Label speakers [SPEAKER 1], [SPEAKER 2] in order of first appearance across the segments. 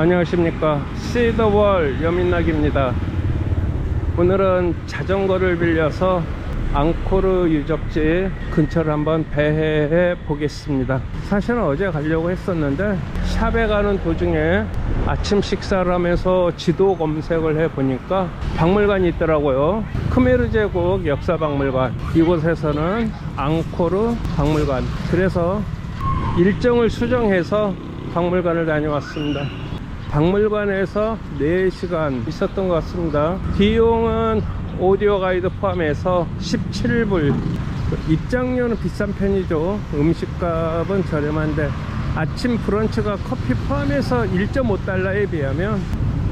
[SPEAKER 1] 안녕하십니까, 시더월 여민락입니다. 오늘은 자전거를 빌려서 앙코르 유적지 근처를 한번 배회해 보겠습니다. 사실은 어제 가려고 했었는데 샵에 가는 도중에 아침 식사를 하면서 지도 검색을 해 보니까 박물관이 있더라고요. 크메르 제국 역사박물관, 이곳에서는 앙코르 박물관, 그래서 일정을 수정해서 박물관을 다녀왔습니다. 박물관에서 4시간 있었던 것 같습니다. 비용은 오디오 가이드 포함해서 17불. 입장료는 비싼 편이죠. 음식값은 저렴한데 아침 브런치가 커피 포함해서 1.5달러에 비하면,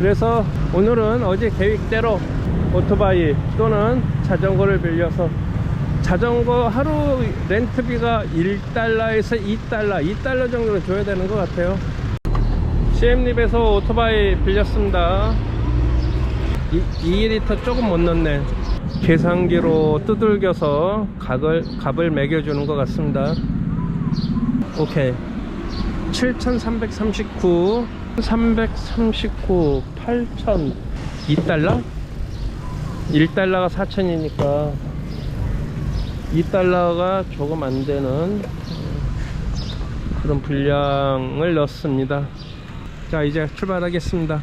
[SPEAKER 1] 그래서 오늘은 어제 계획대로 오토바이 또는 자전거를 빌려서, 자전거 하루 렌트비가 1달러에서 2달러 정도는 줘야 되는 것 같아요. CM립에서 오토바이 빌렸습니다. 2리터 조금 못 넣네. 계산기로 두들겨서 값을 매겨주는 것 같습니다. 오케이. 7,339 339 8,000 2달러? 1달러가 4,000이니까 2달러가 조금 안 되는 그런 분량을 넣습니다. 자, 이제 출발하겠습니다.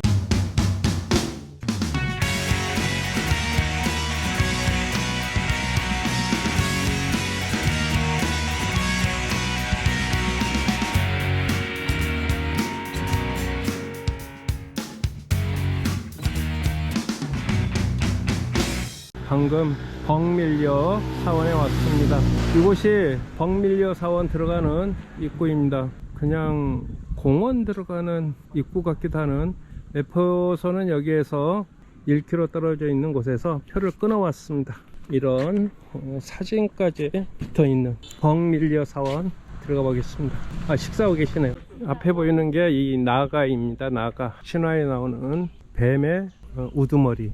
[SPEAKER 1] 방금 벅밀려 사원에 왔습니다. 이곳이 벅밀려 사원 들어가는 입구입니다. 그냥 공원 들어가는 입구 같기도 하는. 매표소는 여기에서 1km 떨어져 있는 곳에서 표를 끊어 왔습니다. 이런 사진까지 붙어 있는 벅밀려 사원 들어가 보겠습니다. 식사하고 계시네요. 앞에 보이는 게 이 나가입니다. 나가. 신화에 나오는 뱀의 우두머리,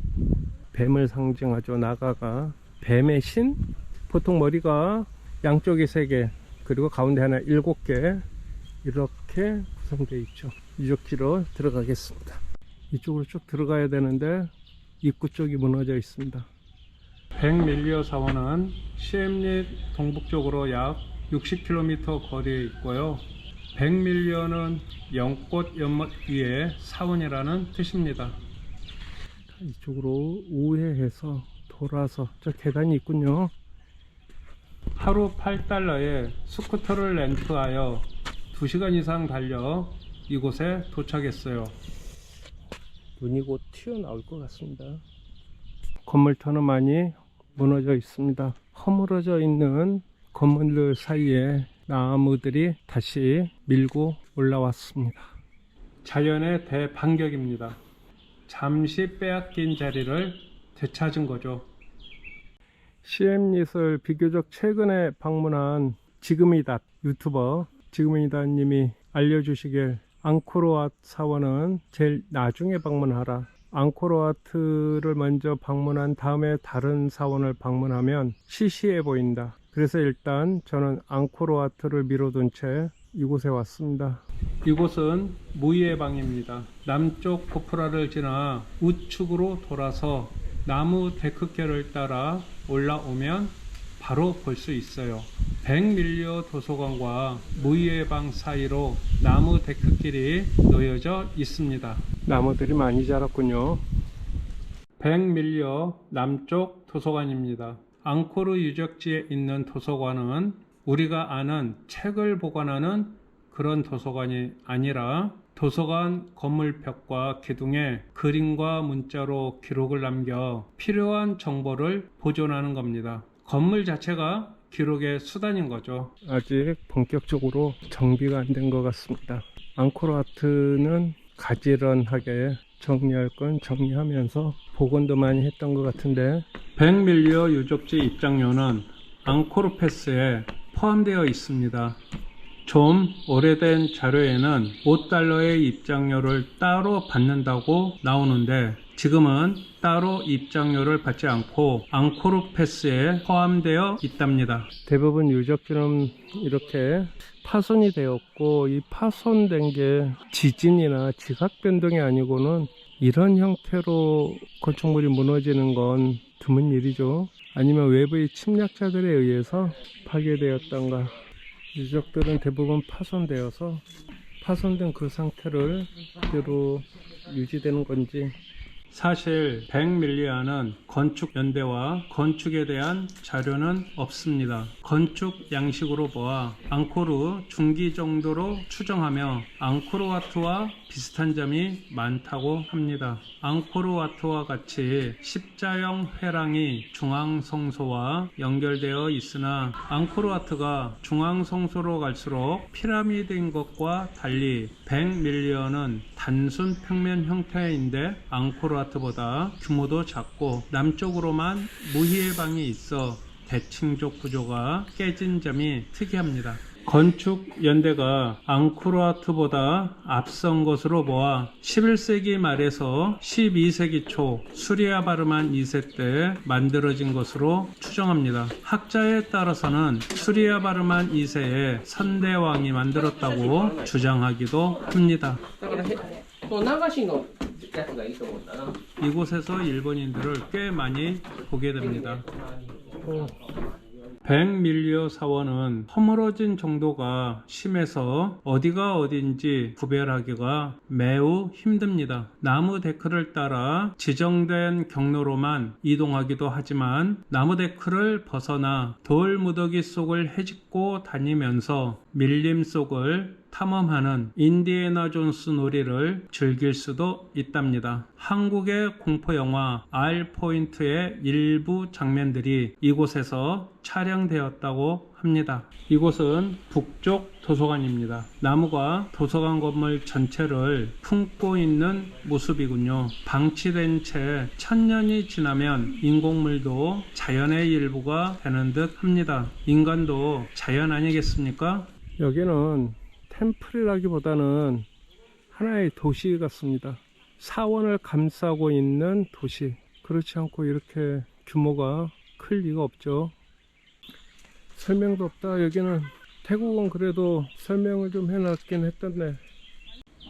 [SPEAKER 1] 뱀을 상징하죠. 나가가 뱀의 신. 보통 머리가 양쪽에 3개, 그리고 가운데 하나 7개, 이렇게 구성되어 있죠. 유적지로 들어가겠습니다. 이쪽으로 쭉 들어가야 되는데 입구 쪽이 무너져 있습니다. 벅밀려 사원은 시엠립 동북쪽으로 약 60km 거리에 있고요. 벅밀려는 연꽃 연못 위에 사원이라는 뜻입니다. 이쪽으로 우회해서 돌아서 저 계단이 있군요. 하루 8달러에 스쿠터를 렌트하여 2시간 이상 달려 이곳에 도착했어요. 눈이 곧 튀어나올 것 같습니다. 건물터는 많이 무너져 있습니다. 허물어져 있는 건물들 사이에 나무들이 다시 밀고 올라왔습니다. 자연의 대반격입니다. 잠시 빼앗긴 자리를 되찾은 거죠. CM립을 비교적 최근에 방문한 지금이닷 유튜버 지금이닷 님이 알려주시길, 앙코르와트 사원은 제일 나중에 방문하라. 앙코르와트를 먼저 방문한 다음에 다른 사원을 방문하면 시시해 보인다. 그래서 일단 저는 앙코르와트를 미뤄둔 채 이곳에 왔습니다. 이곳은 무이의 방입니다. 남쪽 포프라를 지나 우측으로 돌아서 나무 데크길을 따라 올라오면 바로 볼 수 있어요. 벅밀려 도서관과 무이의 방 사이로 나무 데크길이 놓여져 있습니다. 나무들이 많이 자랐군요. 벅밀려 남쪽 도서관입니다. 앙코르 유적지에 있는 도서관은 우리가 아는 책을 보관하는 그런 도서관이 아니라 도서관 건물벽과 기둥에 그림과 문자로 기록을 남겨 필요한 정보를 보존하는 겁니다. 건물 자체가 기록의 수단인 거죠. 아직 본격적으로 정비가 안 된 것 같습니다. 앙코르와트는 가지런하게 정리할 건 정리하면서 복원도 많이 했던 것 같은데, 벅밀려 유적지 입장료는 앙코르 패스에 포함되어 있습니다. 좀 오래된 자료에는 5달러의 입장료를 따로 받는다고 나오는데 지금은 따로 입장료를 받지 않고 앙코르 패스에 포함되어 있답니다. 대부분 유적지는 이렇게 파손이 되었고, 이 파손된 게 지진이나 지각 변동이 아니고는 이런 형태로 건축물이 무너지는 건 드문 일이죠. 아니면 외부의 침략자들에 의해서 파괴되었던가. 유적들은 대부분 파손되어서 파손된 그 상태를 그대로 유지되는 건지. 사실 백밀리아는 건축연대와 건축에 대한 자료는 없습니다. 건축 양식으로 보아 앙코르 중기 정도로 추정하며 앙코르와트와 비슷한 점이 많다고 합니다. 앙코르와트와 같이 십자형 회랑이 중앙성소와 연결되어 있으나 앙코르와트가 중앙성소로 갈수록 피라미드인 것과 달리 백밀리언은 단순 평면 형태인데 앙코르와트보다 규모도 작고 남쪽으로만 무희의 방이 있어 대칭적 구조가 깨진 점이 특이합니다. 건축 연대가 앙코르와트보다 앞선 것으로 보아 11세기 말에서 12세기 초 수리아바르만 2세 때 만들어진 것으로 추정합니다. 학자에 따라서는 수리아바르만 2세에 선대왕이 만들었다고 주장하기도 합니다. 이곳에서 일본인들을 꽤 많이 보게 됩니다. 백밀리어 사원은 허물어진 정도가 심해서 어디가 어딘지 구별하기가 매우 힘듭니다. 나무 데크를 따라 지정된 경로로만 이동하기도 하지만 나무 데크를 벗어나 돌 무더기 속을 헤집고 다니면서 밀림 속을 탐험하는 인디애나 존스 놀이를 즐길 수도 있답니다. 한국의 공포영화 R포인트의 일부 장면들이 이곳에서 촬영되었다고 합니다. 이곳은 북쪽 도서관입니다. 나무가 도서관 건물 전체를 품고 있는 모습이군요. 방치된 채 1000년이 지나면 인공물도 자연의 일부가 되는 듯 합니다. 인간도 자연 아니겠습니까? 여기는 템플이라기보다는 하나의 도시 같습니다. 사원을 감싸고 있는 도시. 그렇지 않고 이렇게 규모가 클 리가 없죠. 설명도 없다. 여기는 태국은 그래도 설명을 좀 해놨긴 했던데.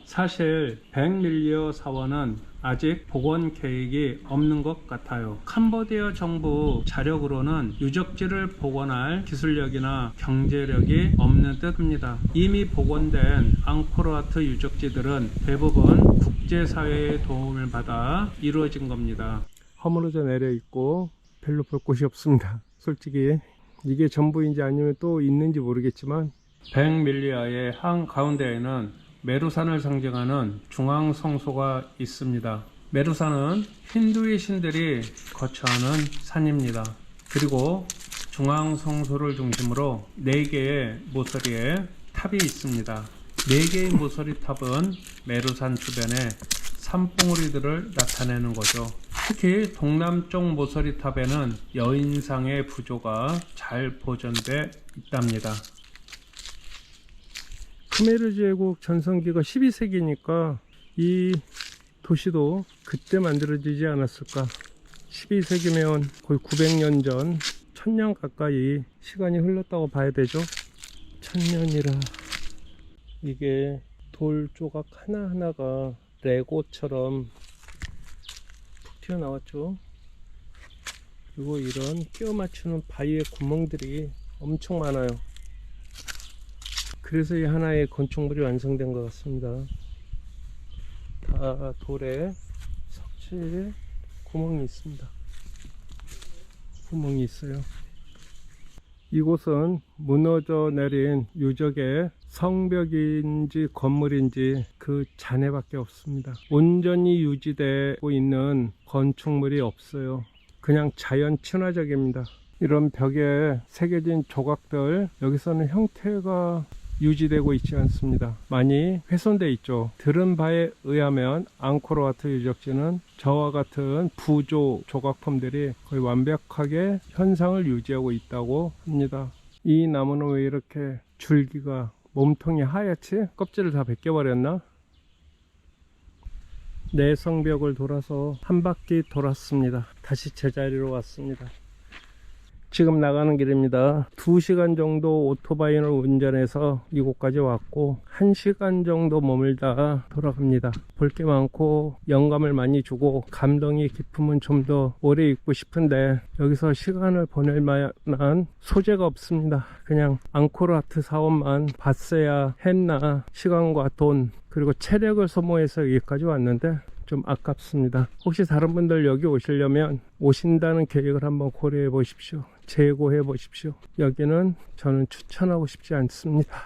[SPEAKER 1] 사실 백밀리어 사원은 아직 복원 계획이 없는 것 같아요. 캄보디아 정부 자력으로는 유적지를 복원할 기술력이나 경제력이 없는 듯 합니다. 이미 복원된 앙코르와트 유적지들은 대부분 국제사회의 도움을 받아 이루어진 겁니다. 허물어져 내려 있고 별로 볼 곳이 없습니다. 솔직히 이게 전부인지 아니면 또 있는지 모르겠지만, 백밀리아의 한가운데에는 메루산을 상징하는 중앙성소가 있습니다. 메루산은 힌두의 신들이 거처하는 산입니다. 그리고 중앙성소를 중심으로 4개의 모서리에 탑이 있습니다. 4개의 모서리 탑은 메루산 주변에 산봉우리들을 나타내는 거죠. 특히 동남쪽 모서리 탑에는 여인상의 부조가 잘 보존돼 있답니다. 크메르 제국 전성기가 12세기니까 이 도시도 그때 만들어지지 않았을까. 12세기면 거의 900년 전, 1000년 가까이 시간이 흘렀다고 봐야 되죠. 1000년이라. 이게 돌 조각 하나하나가 레고처럼 푹 튀어나왔죠. 그리고 이런 끼워 맞추는 바위의 구멍들이 엄청 많아요. 그래서 이 하나의 건축물이 완성된 것 같습니다. 다 돌에 석재에 구멍이 있습니다. 구멍이 있어요. 이곳은 무너져 내린 유적의 성벽인지 건물인지 그 잔해밖에 없습니다. 온전히 유지되고 있는 건축물이 없어요. 그냥 자연 친화적입니다. 이런 벽에 새겨진 조각들, 여기서는 형태가 유지되고 있지 않습니다. 많이 훼손되어 있죠. 들은 바에 의하면 앙코르와트 유적지는 저와 같은 부조 조각품들이 거의 완벽하게 현상을 유지하고 있다고 합니다. 이 나무는 왜 이렇게 줄기가 몸통이 하얗지? 껍질을 다 벗겨버렸나? 내성벽을 돌아서 한 바퀴 돌았습니다. 다시 제자리로 왔습니다. 지금 나가는 길입니다. 2시간 정도 오토바이를 운전해서 이곳까지 왔고 1시간 정도 머물다 돌아갑니다. 볼 게 많고 영감을 많이 주고 감동이 깊으면 좀 더 오래 있고 싶은데 여기서 시간을 보낼 만한 소재가 없습니다. 그냥 앙코르와트 사원만 봤어야 했나. 시간과 돈 그리고 체력을 소모해서 여기까지 왔는데 좀 아깝습니다. 혹시 다른 분들 여기 오시려면 오신다는 계획을 한번 고려해 보십시오. 재고해 보십시오. 여기는 저는 추천하고 싶지 않습니다.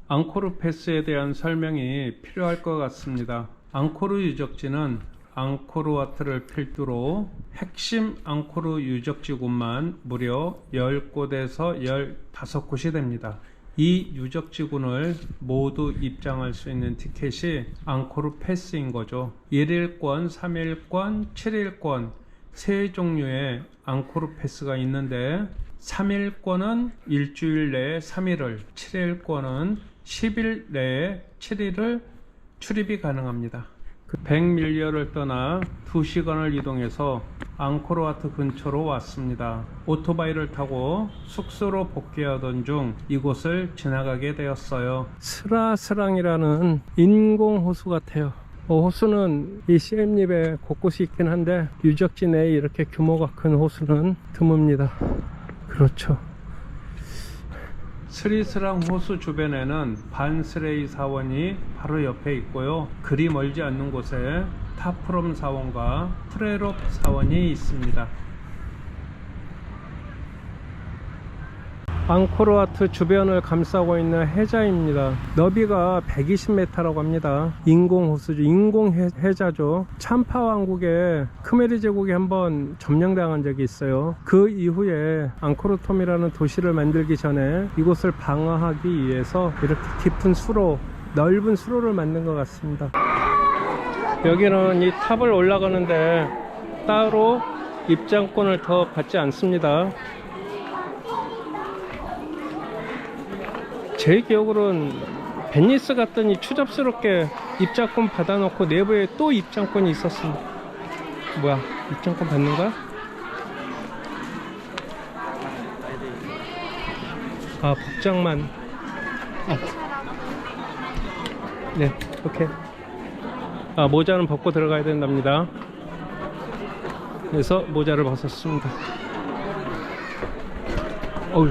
[SPEAKER 1] 앙코르 패스에 대한 설명이 필요할 것 같습니다. 앙코르 유적지는 앙코르와트를 필두로 핵심 앙코르 유적지군만 무려 10곳에서 15곳이 됩니다. 이 유적지군을 모두 입장할 수 있는 티켓이 앙코르 패스인 거죠. 1일권, 3일권, 7일권 세 종류의 앙코르 패스가 있는데 3일권은 일주일 내에 3일을, 7일권은 10일 내에 7일을 출입이 가능합니다. 그 100밀리를 떠나 2시간을 이동해서 앙코르와트 근처로 왔습니다. 오토바이를 타고 숙소로 복귀하던 중 이곳을 지나가게 되었어요. 스라스랑이라는 인공 호수 같아요. 호수는 이 시엠립에 곳곳이 있긴 한데 유적지 내에 이렇게 규모가 큰 호수는 드뭅니다. 그렇죠. 스리스랑 호수 주변에는 반스레이 사원이 바로 옆에 있고요. 그리 멀지 않는 곳에 타프롬 사원과 프레롭 사원이 있습니다. 앙코르와트 주변을 감싸고 있는 해자입니다. 너비가 120m라고 합니다. 인공호수죠. 인공해자죠. 참파 왕국의 크메리 제국이 한번 점령당한 적이 있어요. 그 이후에 앙코르톰이라는 도시를 만들기 전에 이곳을 방어하기 위해서 이렇게 깊은 수로, 넓은 수로를 만든 것 같습니다. 여기는 이 탑을 올라가는데 따로 입장권을 더 받지 않습니다. 제 기억으로는 베니스 갔더니 추잡스럽게 입장권 받아놓고 내부에 또 입장권이 있었습니다. 뭐야, 입장권 받는 거야? 아, 복장만. 네, 오케이. 아, 모자는 벗고 들어가야 된답니다. 그래서 모자를 벗었습니다. 어우.